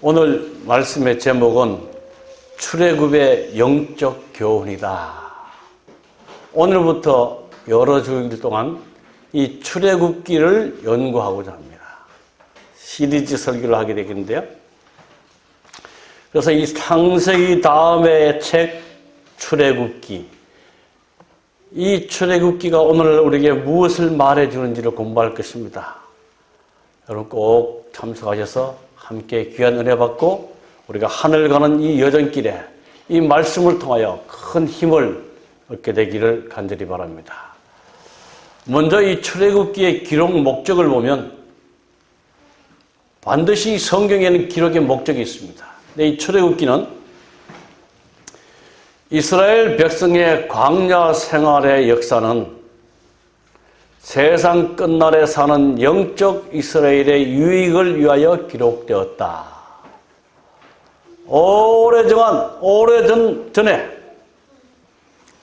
오늘 말씀의 제목은 출애굽의 영적 교훈이다. 오늘부터 여러 주일 동안 이 출애굽기를 연구하고자 합니다. 시리즈 설교를 하게 되겠는데요. 그래서 이 창세기 다음의 책 출애굽기, 이 출애굽기가 오늘 우리에게 무엇을 말해주는지를 공부할 것입니다. 여러분 꼭 참석하셔서 함께 귀한 은혜 받고 우리가 하늘 가는 이 여정길에 이 말씀을 통하여 큰 힘을 얻게 되기를 간절히 바랍니다. 먼저 이 출애굽기의 기록 목적을 보면 반드시 성경에는 기록의 목적이 있습니다. 근데 이 출애굽기는 이스라엘 백성의 광야 생활의 역사는 세상 끝날에 사는 영적 이스라엘의 유익을 위하여 기록되었다. 오래전에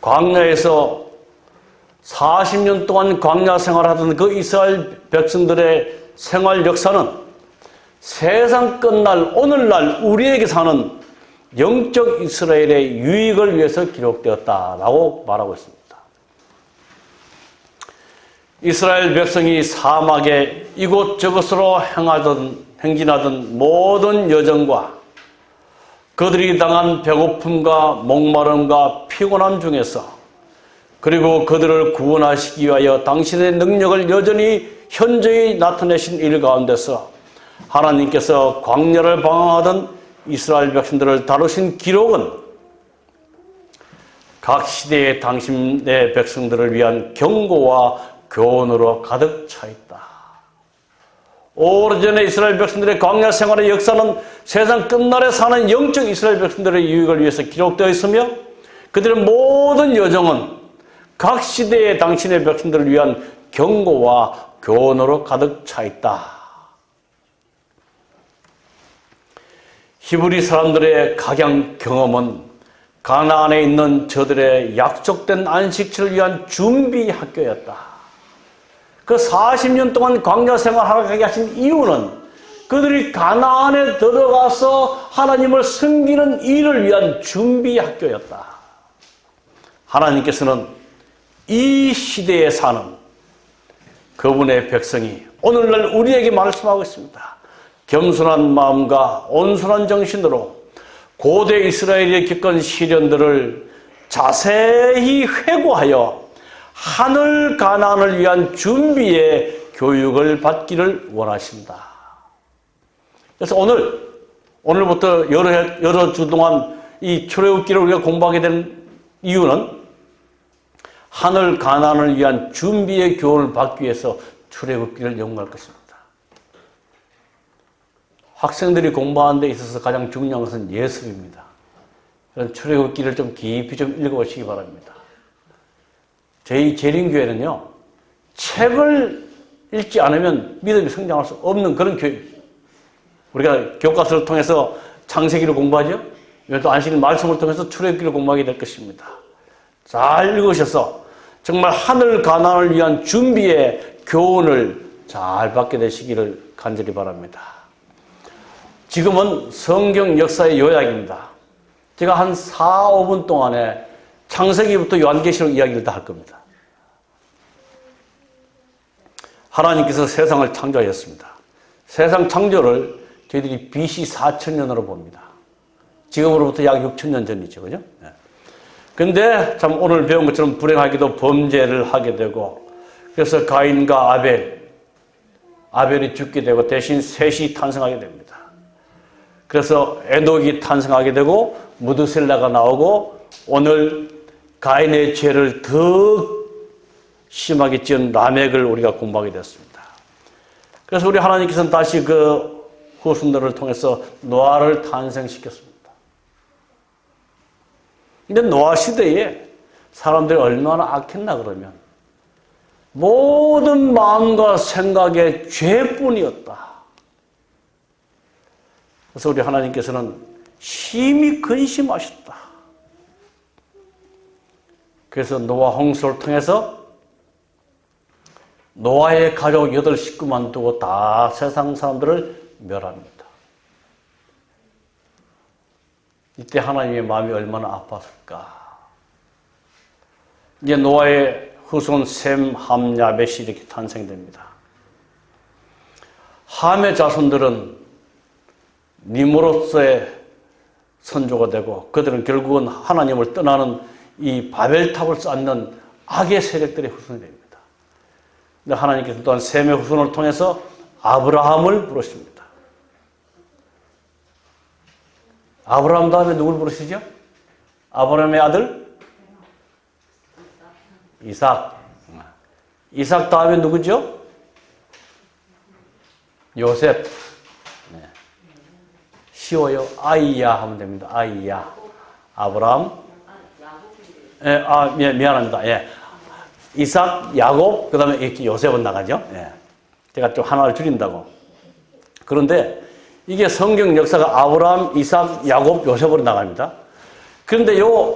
광야에서 40년 동안 광야 생활하던 그 이스라엘 백성들의 생활 역사는 세상 끝날 오늘날 우리에게 사는 영적 이스라엘의 유익을 위해서 기록되었다라고 말하고 있습니다. 이스라엘 백성이 사막에 이곳저곳으로 행진하던 모든 여정과 그들이 당한 배고픔과 목마름과 피곤함 중에서 그리고 그들을 구원하시기 위하여 당신의 능력을 여전히 현저히 나타내신 일 가운데서 하나님께서 광야를 방황하던 이스라엘 백성들을 다루신 기록은 각 시대의 당신의 백성들을 위한 경고와 교훈으로 가득 차 있다. 오래전에 이스라엘 백성들의 광야 생활의 역사는 세상 끝날에 사는 영적 이스라엘 백성들의 유익을 위해서 기록되어 있으며 그들의 모든 여정은 각 시대의 당신의 백성들을 위한 경고와 교훈으로 가득 차 있다. 히브리 사람들의 각양 경험은 가나안에 있는 저들의 약속된 안식처를 위한 준비 학교였다. 그 40년 동안 광야 생활하게 하신 이유는 그들이 가나안에 들어가서 하나님을 섬기는 일을 위한 준비 학교였다. 하나님께서는 이 시대에 사는 그분의 백성이 오늘날 우리에게 말씀하고 있습니다. 겸손한 마음과 온순한 정신으로 고대 이스라엘이 겪은 시련들을 자세히 회고하여 하늘 가나안을 위한 준비의 교육을 받기를 원하신다. 그래서 오늘부터 여러 주 동안 이 출애굽기를 우리가 공부하게 된 이유는 하늘 가나안을 위한 준비의 교훈을 받기 위해서 출애굽기를 연구할 것입니다. 학생들이 공부하는 데 있어서 가장 중요한 것은 예습입니다. 그래서 출애굽기를 좀 깊이 좀 읽어보시기 바랍니다. 저희 재림교회는요, 책을 읽지 않으면 믿음이 성장할 수 없는 그런 교회입니다. 우리가 교과서를 통해서 창세기를 공부하죠? 또 안식일 말씀을 통해서 출애굽기를 공부하게 될 것입니다. 잘 읽으셔서 정말 하늘 가나안을 위한 준비의 교훈을 잘 받게 되시기를 간절히 바랍니다. 지금은 성경 역사의 요약입니다. 제가 한 4, 5분 동안에 창세기부터 요한계시록 이야기를 다 할 겁니다. 하나님께서 세상을 창조하셨습니다. 세상 창조를 저희들이 BC 4000년으로 봅니다. 지금으로부터 약 6000년 전이죠. 그죠? 그런데 참 오늘 배운 것처럼 불행하게도 범죄를 하게 되고 그래서 가인과 아벨이 죽게 되고 대신 셋이 탄생하게 됩니다. 그래서 에녹이 탄생하게 되고 무드셀라가 나오고 오늘 가인의 죄를 더 심하게 지은 라멕을 우리가 공부하게 됐습니다. 그래서 우리 하나님께서는 다시 그 후손들을 통해서 노아를 탄생시켰습니다. 근데 노아 시대에 사람들이 얼마나 악했나 그러면 모든 마음과 생각의 죄뿐이었다. 그래서 우리 하나님께서는 심히 근심하셨다. 그래서 노아 홍수를 통해서 노아의 가족 8 식구만 두고 다 세상 사람들을 멸합니다. 이때 하나님의 마음이 얼마나 아팠을까. 이제 노아의 후손 셈, 함, 야벳이 이렇게 탄생됩니다. 함의 자손들은 니므롯의 선조가 되고 그들은 결국은 하나님을 떠나는 이 바벨탑을 쌓는 악의 세력들의 후손이 됩니다. 근데 하나님께서 또한 셈의 후손을 통해서 아브라함을 부르십니다. 아브라함 다음에 누굴 부르시죠? 아브라함의 아들? 이삭. 이삭 다음에 누구죠? 요셉. 네. 쉬워요. 아이야 하면 됩니다. 아이야. 아브라함. 미안합니다. 예. 이삭, 야곱, 그 다음에 이렇게 요셉은 나가죠. 예. 제가 좀 하나를 줄인다고. 그런데 이게 성경 역사가 아브라함, 이삭, 야곱, 요셉으로 나갑니다. 그런데 요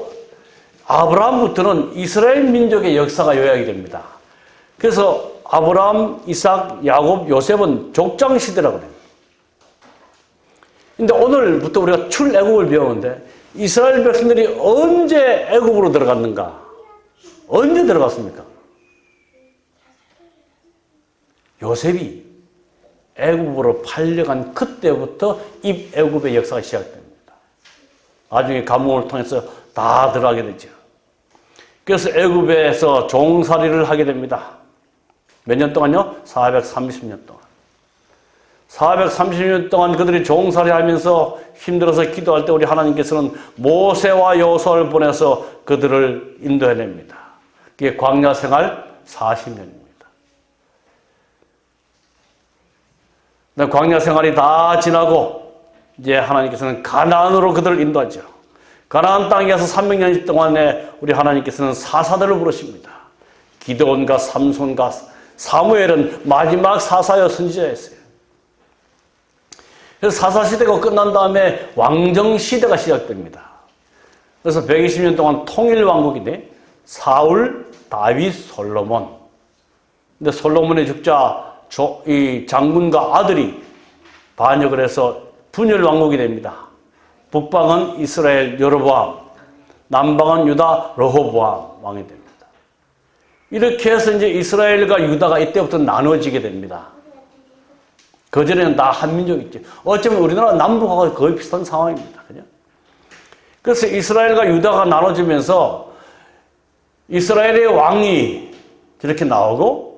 아브라함부터는 이스라엘 민족의 역사가 요약이 됩니다. 그래서 아브라함, 이삭, 야곱, 요셉은 족장 시대라고 해요. 근데 오늘부터 우리가 출애굽을 배우는데 이스라엘 백성들이 언제 애굽으로 들어갔는가? 언제 들어갔습니까? 요셉이 애굽으로 팔려간 그때부터 입애굽의 역사가 시작됩니다. 나중에 가뭄을 통해서 다 들어가게 되죠. 그래서 애굽에서 종살이를 하게 됩니다. 몇 년 동안요? 430년 동안. 430년 동안 그들이 종살이하면서 힘들어서 기도할 때 우리 하나님께서는 모세와 여호수아를 보내서 그들을 인도해냅니다. 그게 광야 생활 40년입니다. 광야 생활이 다 지나고 이제 하나님께서는 가나안으로 그들을 인도하죠. 가나안 땅에 가서 300년 동안에 우리 하나님께서는 사사들을 부르십니다. 기드온과 삼손과 사무엘은 마지막 사사여 선지자였어요. 그래서 사사시대가 끝난 다음에 왕정시대가 시작됩니다. 그래서 120년 동안 통일왕국인데 사울, 다윗, 솔로몬. 근데 솔로몬의 죽자 이 장군과 아들이 반역을 해서 분열왕국이 됩니다. 북방은 이스라엘 여로보암, 남방은 유다 르호보암 왕이 됩니다. 이렇게 해서 이제 이스라엘과 유다가 이때부터 나눠지게 됩니다. 그전에는 다 한민족이죠. 어쩌면 우리나라 남북하고 거의 비슷한 상황입니다. 그죠? 그래서 이스라엘과 유다가 나눠지면서 이스라엘의 왕이 저렇게 나오고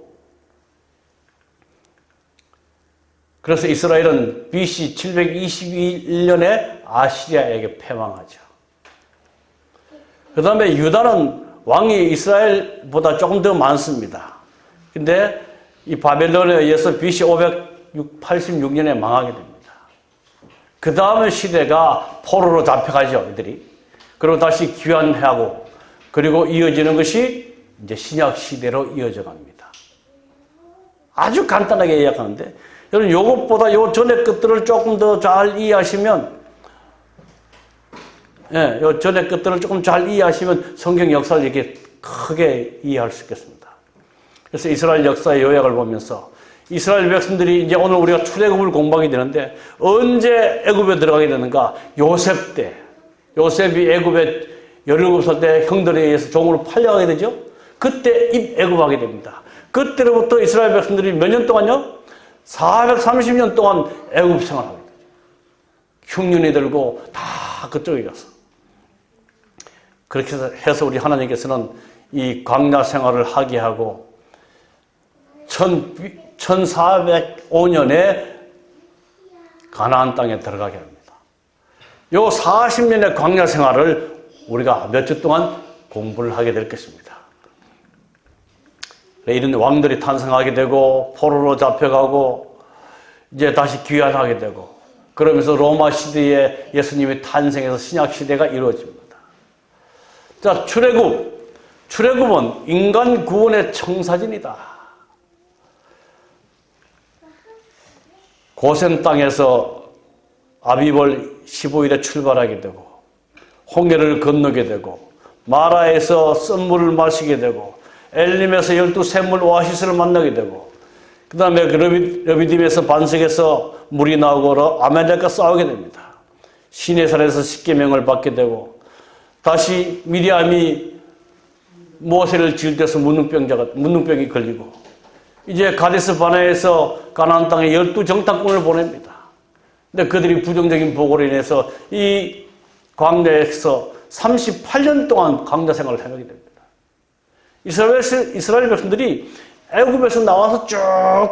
그래서 이스라엘은 BC 721년에 아시리아에게 패망하죠. 그 다음에 유다는 왕이 이스라엘보다 조금 더 많습니다. 근데 이 바벨론에 의해서 BC 586년에 망하게 됩니다. 그 다음에 시대가 포로로 잡혀가죠, 이들이. 그리고 다시 귀환하고, 그리고 이어지는 것이 이제 신약 시대로 이어져 갑니다. 아주 간단하게 요약하는데, 여러분, 요것보다 요 전의 것들을 조금 더 잘 이해하시면, 예, 요 전의 것들을 조금 잘 이해하시면 성경 역사를 이렇게 크게 이해할 수 있겠습니다. 그래서 이스라엘 역사의 요약을 보면서 이스라엘 백성들이 이제 오늘 우리가 출애굽을 공부하게 되는데 언제 애굽에 들어가게 되는가? 요셉 때. 요셉이 애굽에 17살 때 형들에 의해서 종으로 팔려가게 되죠. 그때 입애굽하게 됩니다. 그때로부터 이스라엘 백성들이 몇 년 동안요? 430년 동안 애굽 생활하게 되죠. 흉년이 들고 다 그쪽에 가서. 그렇게 해서 우리 하나님께서는 이 광야 생활을 하게 하고 1405년에 가나안 땅에 들어가게 합니다. 요 40년의 광야 생활을 우리가 몇 주 동안 공부를 하게 될 것입니다. 이런 왕들이 탄생하게 되고 포로로 잡혀가고 이제 다시 귀환하게 되고 그러면서 로마 시대에 예수님이 탄생해서 신약 시대가 이루어집니다. 자, 출애굽은 인간 구원의 청사진이다. 고센 땅에서 아비벌 15일에 출발하게 되고 홍해를 건너게 되고 마라에서 썬물을 마시게 되고 엘림에서 12샘물 오아시스를 만나게 되고 그 다음에 러비딤에서 반석에서 물이 나오고 아멜렉과 싸우게 됩니다. 시내산에서 십계명을 받게 되고 다시 미리암이 모세를 지을 때서 문둥병이 걸리고 이제 가데스 바네에서 가나안 땅에 12정탐꾼을 보냅니다. 근데 그들이 부정적인 보고로 인해서 이 광야에서 38년 동안 광야 생활을 해내게 됩니다. 이스라엘 백성들이 애굽에서 나와서 쭉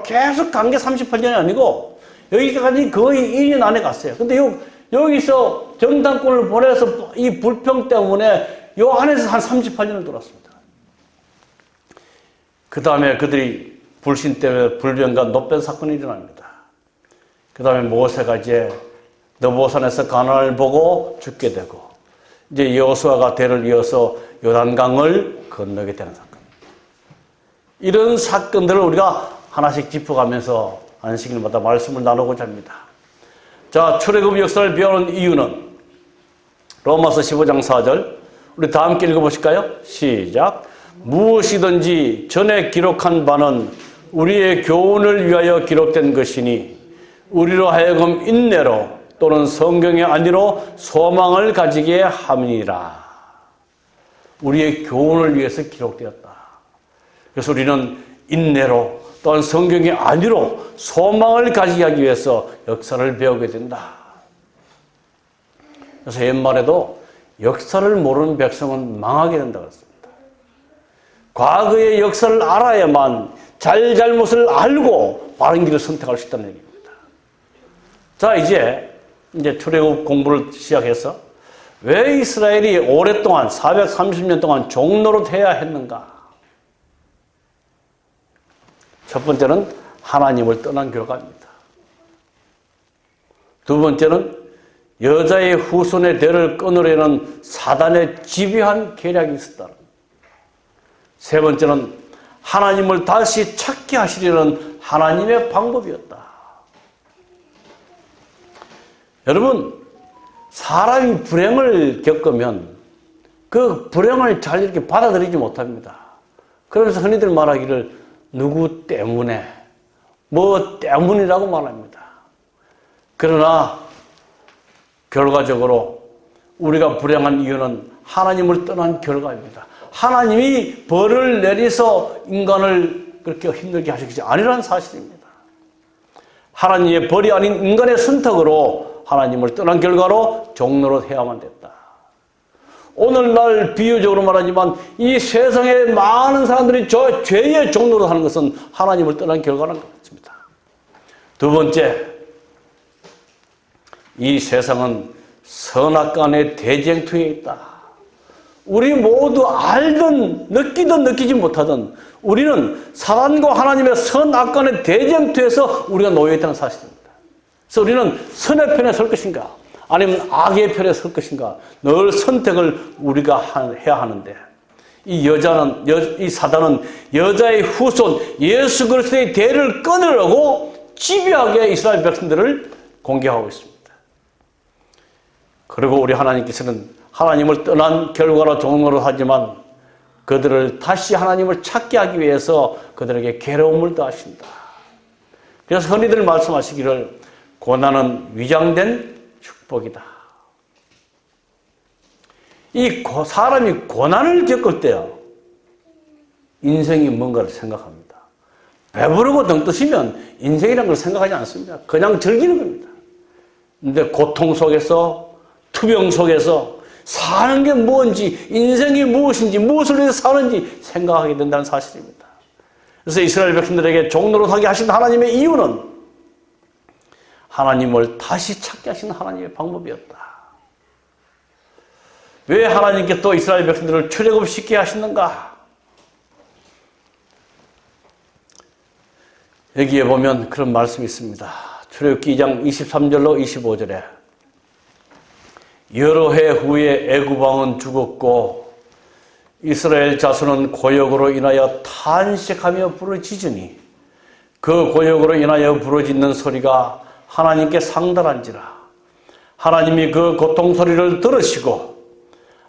계속 간 게 38년이 아니고 여기까지 거의 2년 안에 갔어요. 근데 여기서 정탐꾼을 보내서 이 불평 때문에 요 안에서 한 38년을 돌았습니다. 그 다음에 그들이 불신 때문에 불변과 노변 사건이 일어납니다. 그 다음에 모세가 이제 느보산에서 가나안을 보고 죽게 되고 이제 여호수아가 대를 이어서 요단강을 건너게 되는 사건. 이런 사건들을 우리가 하나씩 짚어가면서 안식일마다 말씀을 나누고자 합니다. 자, 출애굽 역사를 배우는 이유는 로마서 15장 4절 우리 다 함께 읽어보실까요? 시작. 무엇이든지 전에 기록한 바는 우리의 교훈을 위하여 기록된 것이니 우리로 하여금 인내로 또는 성경의 안위로 소망을 가지게 함이니라. 우리의 교훈을 위해서 기록되었다. 그래서 우리는 인내로 또한 성경의 안위로 소망을 가지게 하기 위해서 역사를 배우게 된다. 그래서 옛말에도 역사를 모르는 백성은 망하게 된다고 했습니다. 과거의 역사를 알아야만 잘잘못을 알고 바른 길을 선택할 수 있다는 얘기입니다. 자, 이제 출애굽 공부를 시작해서 왜 이스라엘이 오랫동안 430년 동안 종노릇해야 했는가? 첫 번째는 하나님을 떠난 결과입니다. 두 번째는 여자의 후손의 대를 끊으려는 사단의 집요한 계략이 있었다. 세 번째는 하나님을 다시 찾게 하시려는 하나님의 방법이었다. 여러분, 사람이 불행을 겪으면 그 불행을 잘 이렇게 받아들이지 못합니다. 그러면서 흔히들 말하기를 누구 때문에, 뭐 때문이라고 말합니다. 그러나 결과적으로 우리가 불행한 이유는 하나님을 떠난 결과입니다. 하나님이 벌을 내려서 인간을 그렇게 힘들게 하시지 아니라는 사실입니다. 하나님의 벌이 아닌 인간의 선택으로 하나님을 떠난 결과로 종노릇해야만 됐다. 오늘날 비유적으로 말하지만 이 세상에 많은 사람들이 죄의 종노릇하는 것은 하나님을 떠난 결과라는 것입니다. 두 번째, 이 세상은 선악간의 대쟁투에 있다. 우리 모두 알든 느끼든 느끼지 못하든 우리는 사단과 하나님의 선악간의 대쟁투에서 우리가 놓여 있다는 사실입니다. 그래서 우리는 선의 편에 설 것인가 아니면 악의 편에 설 것인가 늘 선택을 우리가 해야 하는데 이 사단은 여자의 후손 예수 그리스도의 대를 끊으려고 집요하게 이스라엘 백성들을 공격하고 있습니다. 그리고 우리 하나님께서는 하나님을 떠난 결과로 종노릇 하지만 그들을 다시 하나님을 찾게 하기 위해서 그들에게 괴로움을 더하신다. 그래서 흔히들 말씀하시기를 고난은 위장된 축복이다. 이 사람이 고난을 겪을 때요, 인생이 뭔가를 생각합니다. 배부르고 등 뜨시면 인생이라는 걸 생각하지 않습니다. 그냥 즐기는 겁니다. 근데 고통 속에서, 투병 속에서 사는 게 뭔지, 인생이 무엇인지, 무엇을 위해서 사는지 생각하게 된다는 사실입니다. 그래서 이스라엘 백성들에게 종노릇하게 하신 하나님의 이유는 하나님을 다시 찾게 하신 하나님의 방법이었다. 왜 하나님께 또 이스라엘 백성들을 출애굽시키게 하시는가? 여기에 보면 그런 말씀이 있습니다. 출애굽기 2장 23절로 25절에 여러 해 후에 애굽 왕은 죽었고 이스라엘 자손은 고역으로 인하여 탄식하며 부르짖으니 그 고역으로 인하여 부르짖는 소리가 하나님께 상달한지라. 하나님이 그 고통 소리를 들으시고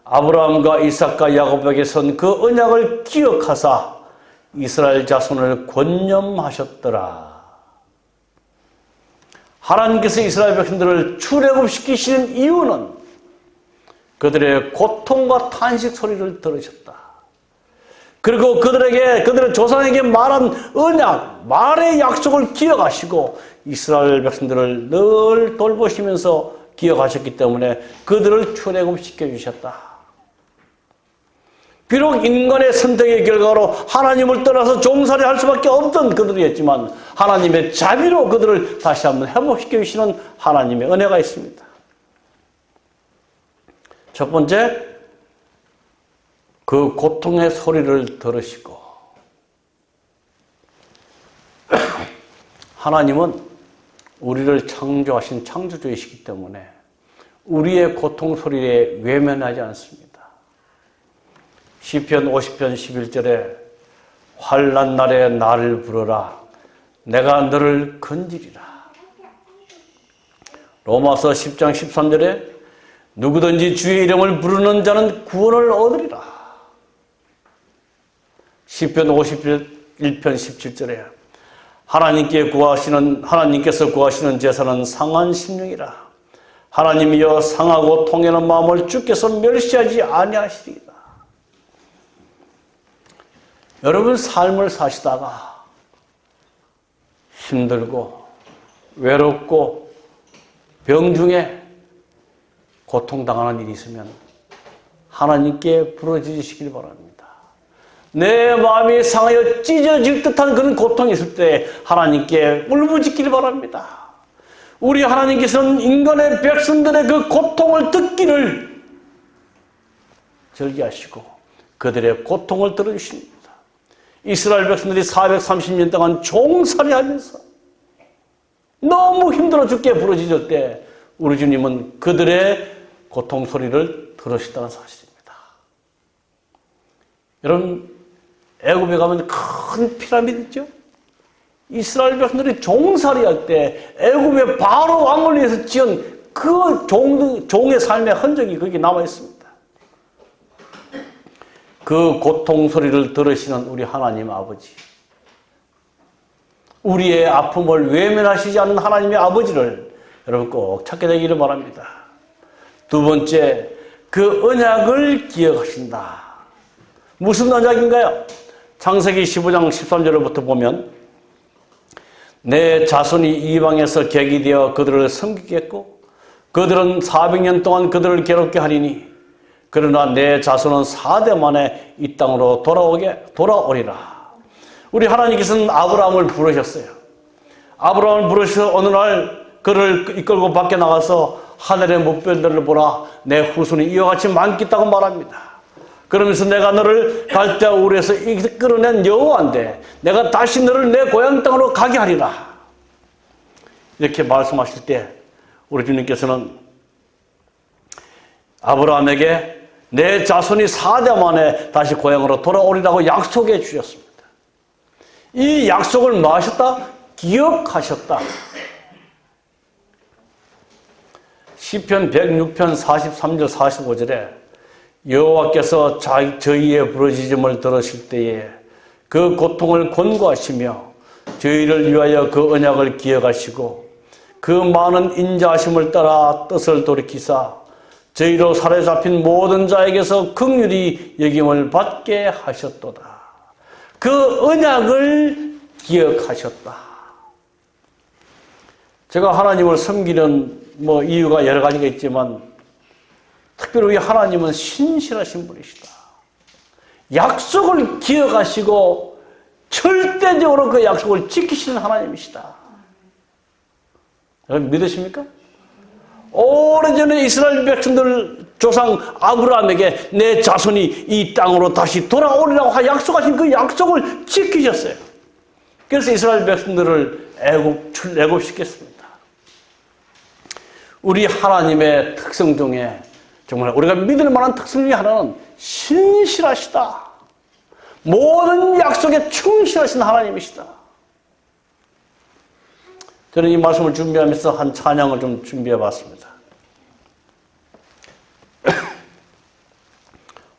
아브라함과 이삭과 야곱에게 선 그 언약을 기억하사 이스라엘 자손을 권념하셨더라. 하나님께서 이스라엘 백성들을 출애굽시키시는 이유는 그들의 고통과 탄식 소리를 들으셨다. 그리고 그들의 조상에게 말한 언약, 말의 약속을 기억하시고 이스라엘 백성들을 늘 돌보시면서 기억하셨기 때문에 그들을 출애굽시켜 주셨다. 비록 인간의 선택의 결과로 하나님을 떠나서 종살이 할 수밖에 없던 그들이었지만 하나님의 자비로 그들을 다시 한번 회복시켜 주시는 하나님의 은혜가 있습니다. 첫 번째, 그 고통의 소리를 들으시고 하나님은 우리를 창조하신 창조주이시기 때문에 우리의 고통 소리에 외면하지 않습니다. 시편 50편 11절에 환난 날에 나를 부르라 내가 너를 건지리라. 로마서 10장 13절에 누구든지 주의 이름을 부르는 자는 구원을 얻으리라. 시편 51편 17절에 하나님께서 구하시는 제사는 상한 심령이라. 하나님이여 상하고 통하는 마음을 주께서 멸시하지 아니하시리이다. 여러분 삶을 사시다가 힘들고 외롭고 병중에 고통당하는 일이 있으면 하나님께 부르짖으시길 바랍니다. 내 마음이 상하여 찢어질 듯한 그런 고통이 있을 때 하나님께 울부짖기를 바랍니다. 우리 하나님께서는 인간의 백성들의 그 고통을 듣기를 즐겨하시고 그들의 고통을 들어주십니다. 이스라엘 백성들이 430년 동안 종살이하면서 너무 힘들어 죽게 부르짖을 때 우리 주님은 그들의 고통 소리를 들으시다는 사실입니다. 여러분, 애굽에 가면 큰 피라미드 있죠? 이스라엘 백성들이 종살이할 때 애굽의 바로 왕을 위해서 지은 그 종의 삶의 흔적이 거기 남아 있습니다. 그 고통 소리를 들으시는 우리 하나님 아버지, 우리의 아픔을 외면하시지 않는 하나님의 아버지를 여러분 꼭 찾게 되기를 바랍니다. 두 번째, 그 언약을 기억하신다. 무슨 언약인가요? 창세기 15장 13절부터 보면 내 자손이 이방에서 객이 되어 그들을 섬기겠고 그들은 400년 동안 그들을 괴롭게 하리니 그러나 내 자손은 4대 만에 이 땅으로 돌아오리라. 우리 하나님께서는 아브라함을 부르셨어요. 아브라함을 부르셔서 어느 날 그를 이끌고 밖에 나가서 하늘의 목별들을 보라. 내 후손이 이와 같이 많겠다고 말합니다. 그러면서 내가 너를 갈대아 우르에서 이끌어낸 여호와인데 내가 다시 너를 내 고향 땅으로 가게 하리라. 이렇게 말씀하실 때 우리 주님께서는 아브라함에게 내 자손이 4대 만에 다시 고향으로 돌아오리라고 약속해 주셨습니다. 이 약속을 뭐 하셨다? 기억하셨다. 시편 106편 43절 45절에 여호와께서 저희의 부르짖음을 들으실 때에 그 고통을 권고하시며 저희를 위하여 그 언약을 기억하시고 그 많은 인자하심을 따라 뜻을 돌이키사 저희로 사로잡힌 모든 자에게서 긍휼히 여김을 받게 하셨도다. 그 언약을 기억하셨다. 제가 하나님을 섬기는 이유가 여러 가지가 있지만 특별히 하나님은 신실하신 분이시다. 약속을 기억하시고 절대적으로 그 약속을 지키시는 하나님이시다. 여러분 믿으십니까? 오래전에 이스라엘 백성들 조상 아브라함에게 내 자손이 이 땅으로 다시 돌아오리라고 약속하신 그 약속을 지키셨어요. 그래서 이스라엘 백성들을 애굽시켰습니다. 우리 하나님의 특성 중에 정말 우리가 믿을 만한 특성 중에 하나는 신실하시다. 모든 약속에 충실하신 하나님이시다. 저는 이 말씀을 준비하면서 한 찬양을 좀 준비해 봤습니다.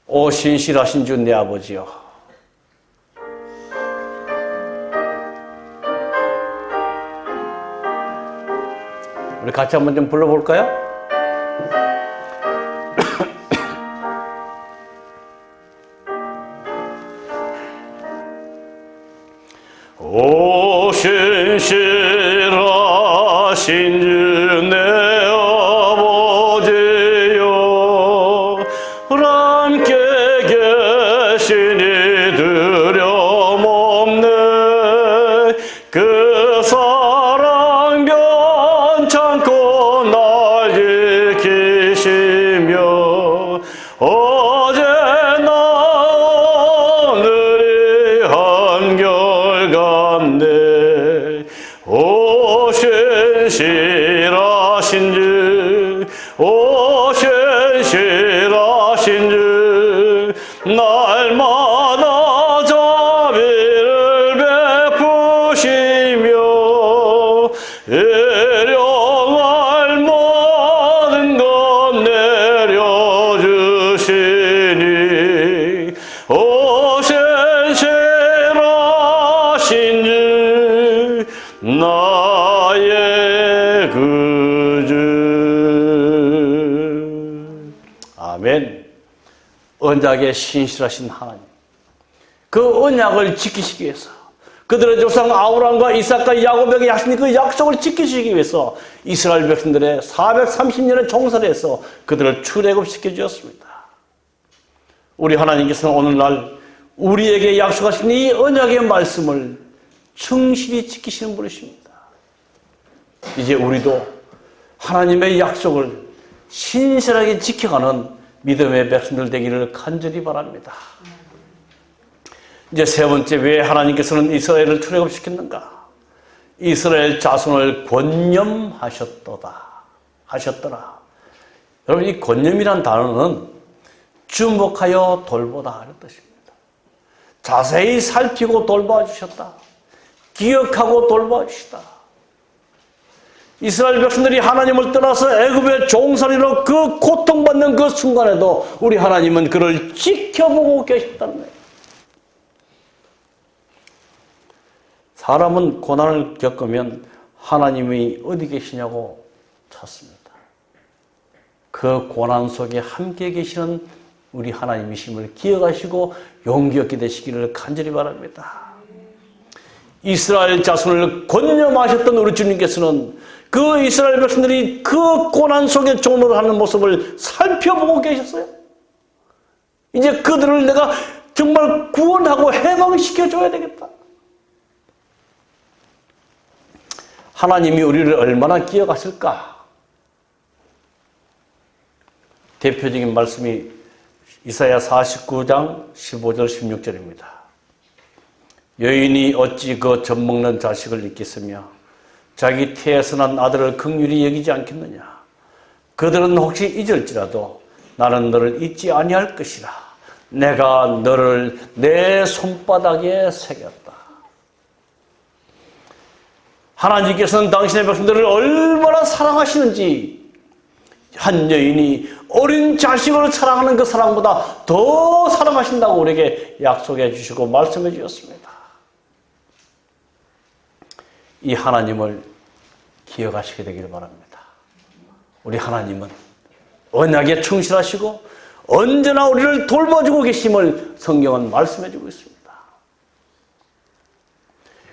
오 신실하신 주 내 아버지여, 우리 같이 한번 좀 불러볼까요? 오 신실하신 주 내 아버지여 함께 계시니 두려움없네 그 사랑 변찮고 날 지키시며 어제나 오늘이 한결같네 오 신실하신 주 오 신실하신 주 날마다 자비를 베푸시며 일용할 모든 것 내려주시니 오 신실하신 주 나의 구주. 아멘. 언약에 신실하신 하나님, 그 언약을 지키시기 위해서 그들의 조상 아브라함과 이삭과 야곱에게 약속한 그 약속을 지키시기 위해서 이스라엘 백성들의 430년의 종살이에서 그들을 출애굽시켜 주었습니다. 우리 하나님께서는 오늘날 우리에게 약속하신 이 언약의 말씀을 충실히 지키시는 분이십니다. 이제 우리도 하나님의 약속을 신실하게 지켜가는 믿음의 백성들 되기를 간절히 바랍니다. 이제 세 번째, 왜 하나님께서는 이스라엘을 출애굽시켰는가? 이스라엘 자손을 하셨더라. 여러분, 이 권념이란 단어는 주목하여 돌보다 하는 뜻입니다. 자세히 살피고 돌봐주셨다. 기억하고 돌봐주시다. 이스라엘 백성들이 하나님을 떠나서 애굽의 종살이로 그 고통받는 그 순간에도 우리 하나님은 그를 지켜보고 계셨다는 거예요. 사람은 고난을 겪으면 하나님이 어디 계시냐고 찾습니다. 그 고난 속에 함께 계시는 우리 하나님이심을 기억하시고 용기 얻게 되시기를 간절히 바랍니다. 이스라엘 자손을 권념하셨던 우리 주님께서는 그 이스라엘 백성들이 그 고난 속에 종로를 하는 모습을 살펴보고 계셨어요. 이제 그들을 내가 정말 구원하고 해방시켜줘야 되겠다. 하나님이 우리를 얼마나 기억하실까? 대표적인 말씀이 이사야 49장 15절 16절입니다. 여인이 어찌 그 젖먹는 자식을 잊겠으며 자기 태에서 난 아들을 긍휼히 여기지 않겠느냐. 그들은 혹시 잊을지라도 나는 너를 잊지 아니할 것이라. 내가 너를 내 손바닥에 새겼다. 하나님께서는 당신의 백성들을 얼마나 사랑하시는지, 한 여인이 어린 자식을 사랑하는 그 사랑보다 더 사랑하신다고 우리에게 약속해 주시고 말씀해 주셨습니다. 이 하나님을 기억하시게 되기를 바랍니다. 우리 하나님은 언약에 충실하시고 언제나 우리를 돌봐주고 계심을 성경은 말씀해 주고 있습니다.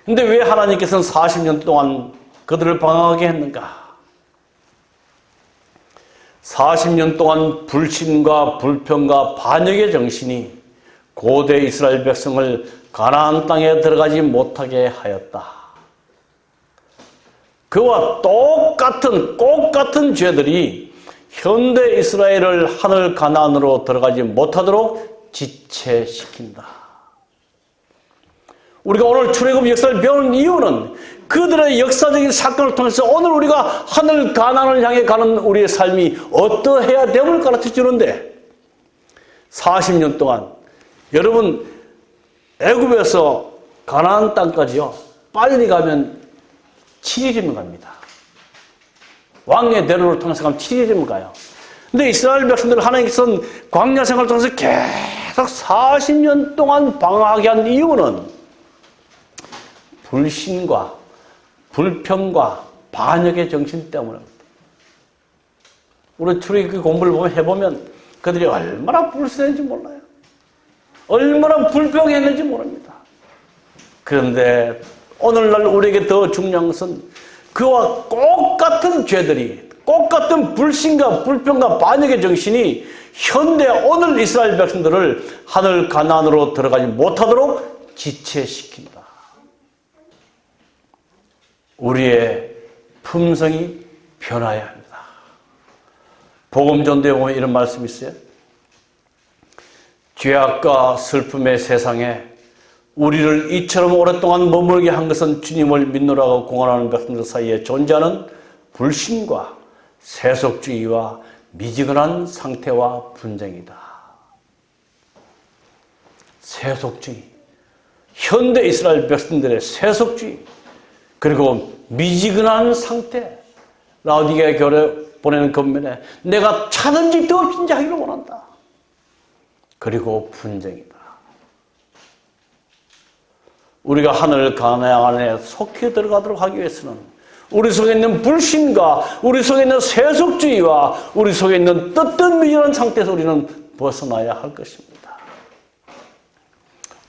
그런데 왜 하나님께서는 40년 동안 그들을 방황하게 했는가? 40년 동안 불신과 불평과 반역의 정신이 고대 이스라엘 백성을 가나안 땅에 들어가지 못하게 하였다. 그와 똑같은 죄들이 현대 이스라엘을 하늘 가나안으로 들어가지 못하도록 지체시킨다. 우리가 오늘 출애굽 역사를 배우는 이유는 그들의 역사적인 사건을 통해서 오늘 우리가 하늘 가나안을 향해 가는 우리의 삶이 어떠해야 됨을 가르쳐 주는데, 40년 동안 여러분 애굽에서 가나안 땅까지요, 빨리 가면 7일이면 갑니다. 왕의 대로를 통해서 가면 7일이면 가요. 근데 이스라엘 백성들을 하나님께서는 광야 생활을 통해서 계속 40년 동안 방황하게 한 이유는 불신과 불평과 반역의 정신 때문입니다. 우리 출애굽기 공부를 해보면 그들이 얼마나 불쌍했는지 몰라요. 얼마나 불평했는지 모릅니다. 그런데 오늘날 우리에게 더 중요한 것은 그와 똑같은 죄들이, 똑같은 불신과 불평과 반역의 정신이 현대 오늘 이스라엘 백성들을 하늘 가나안으로 들어가지 못하도록 지체시킨다. 우리의 품성이 변화해야 합니다. 복음 전도에 보면 이런 말씀이 있어요. 죄악과 슬픔의 세상에 우리를 이처럼 오랫동안 머물게 한 것은 주님을 믿노라고 공언하는 백성들 사이에 존재하는 불신과 세속주의와 미지근한 상태와 분쟁이다. 세속주의, 현대 이스라엘 백성들의 세속주의, 그리고 미지근한 상태, 라오디게아 교회 보내는 건면에 내가 차든지 뜨겁든지 하기를 원한다. 그리고 분쟁이다. 우리가 하늘 가나안 안에 속히 들어가도록 하기 위해서는 우리 속에 있는 불신과 우리 속에 있는 세속주의와 우리 속에 있는 뜨뜻미지한 상태에서 우리는 벗어나야 할 것입니다.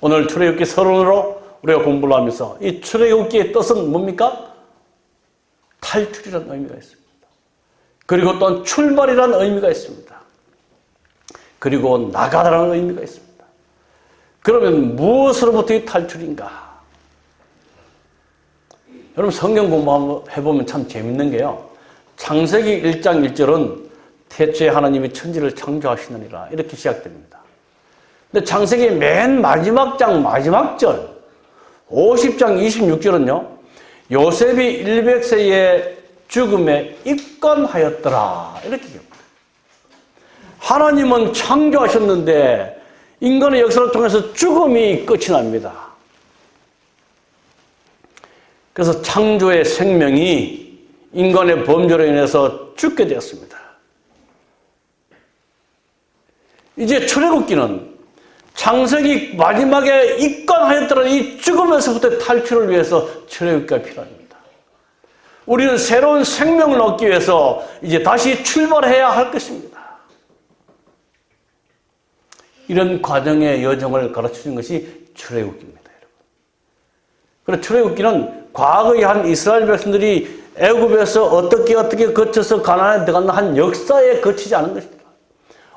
오늘 출애굽기 서론으로 우리가 공부를 하면서 이 출애굽기의 뜻은 뭡니까? 탈출이라는 의미가 있습니다. 그리고 또한 출발이라는 의미가 있습니다. 그리고 나가다라는 의미가 있습니다. 그러면 무엇으로부터 이 탈출인가? 여러분 성경 공부 한번 해보면 참 재밌는 게요. 창세기 1장 1절은 태초에 하나님이 천지를 창조하시느니라 이렇게 시작됩니다. 근데 창세기 맨 마지막 장 마지막 절 50장 26절은요. 요셉이 100세의 죽음에 입관하였더라 이렇게 기록합니다. 하나님은 창조하셨는데 인간의 역사를 통해서 죽음이 끝이 납니다. 그래서 창조의 생명이 인간의 범죄로 인해서 죽게 되었습니다. 이제 출애굽기는 창세기 마지막에 입관하였더라 이 죽음에서부터 탈출을 위해서 출애굽기가 필요합니다. 우리는 새로운 생명을 얻기 위해서 이제 다시 출발해야 할 것입니다. 이런 과정의 여정을 가르쳐주는 것이 출애굽기입니다. 그래서 출애굽기는 과거에 한 이스라엘 백성들이 애굽에서 어떻게 거쳐서 가나안에 들어가는 한 역사에 거치지 않은 것입니다.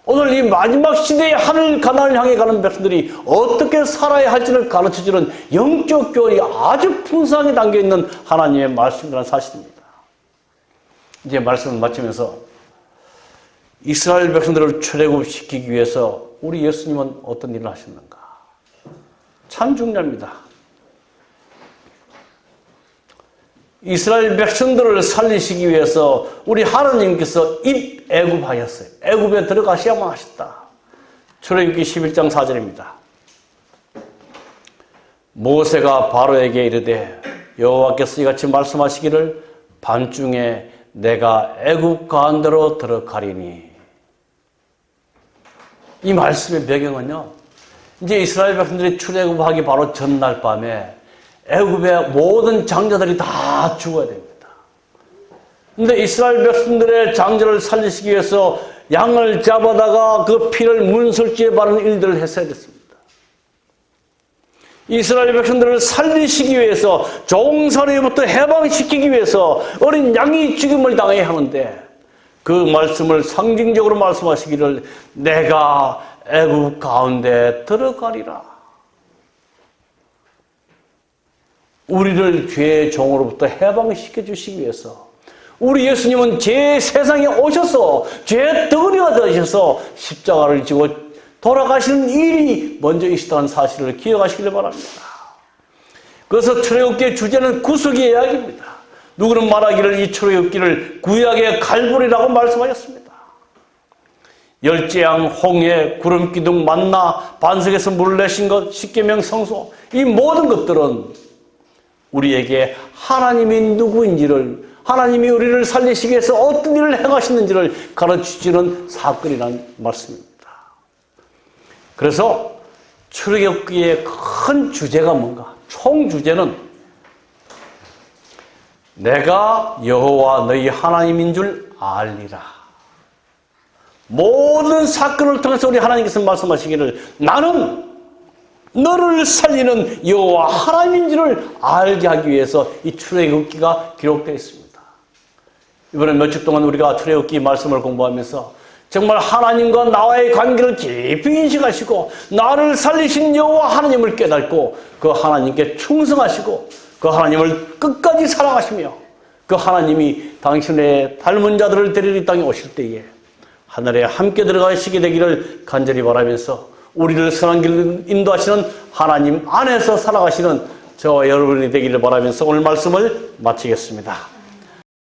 오늘 이 마지막 시대의 하늘 가나안을 향해 가는 백성들이 어떻게 살아야 할지를 가르쳐주는 영적 교훈이 아주 풍성하게 담겨있는 하나님의 말씀이라는 사실입니다. 이제 말씀을 마치면서 이스라엘 백성들을 출애굽시키기 위해서 우리 예수님은 어떤 일을 하셨는가? 참 중요합니다. 이스라엘 백성들을 살리시기 위해서 우리 하나님께서 입애굽하였어요. 애굽에 들어가셔야만 하셨다. 출애굽기 11장 4절입니다. 모세가 바로에게 이르되 여호와께서 이같이 말씀하시기를 밤중에 내가 애굽 가운데로 들어가리니. 이 말씀의 배경은요. 이제 이스라엘 백성들이 출애굽하기 바로 전날 밤에 애굽의 모든 장자들이 다 죽어야 됩니다. 그런데 이스라엘 백성들의 장자를 살리시기 위해서 양을 잡아다가 그 피를 문설주에 바르는 일들을 했어야 됐습니다. 이스라엘 백성들을 살리시기 위해서 종살이부터 해방시키기 위해서 어린 양이 죽임을 당해야 하는데 그 말씀을 상징적으로 말씀하시기를 내가 애굽 가운데 들어가리라. 우리를 죄의 종으로부터 해방시켜 주시기 위해서 우리 예수님은 죄의 세상에 오셔서 죄의 덩어리가 되셔서 십자가를 지고 돌아가시는 일이 먼저 있었다는 사실을 기억하시길 바랍니다. 그래서 출애굽기의 주제는 구속의 이야기입니다. 누구는 말하기를 이 출애굽기를 구약의 갈보리라고 말씀하셨습니다. 열재앙, 홍해, 구름기둥, 만나, 반석에서 물을 내신 것, 십계명 성소 이 모든 것들은 우리에게 하나님이 누구인지를 하나님이 우리를 살리시기 위해서 어떤 일을 행하시는지를 가르치시는 사건이라는 말씀입니다. 그래서 출애굽기의 큰 주제가 뭔가? 총 주제는 내가 여호와 너희 하나님인 줄 알리라. 모든 사건을 통해서 우리 하나님께서 말씀하시기를 나는 너를 살리는 여호와 하나님인지를 알게 하기 위해서 이 출애굽기가 기록되어 있습니다. 이번에 몇 주 동안 우리가 출애굽기 말씀을 공부하면서 정말 하나님과 나와의 관계를 깊이 인식하시고 나를 살리신 여호와 하나님을 깨닫고 그 하나님께 충성하시고 그 하나님을 끝까지 사랑하시며 그 하나님이 당신의 닮은 자들을 데리러 이 땅에 오실 때에 하늘에 함께 들어가시게 되기를 간절히 바라면서 우리를 선한 길로 인도하시는 하나님 안에서 살아가시는 저와 여러분이 되기를 바라면서 오늘 말씀을 마치겠습니다.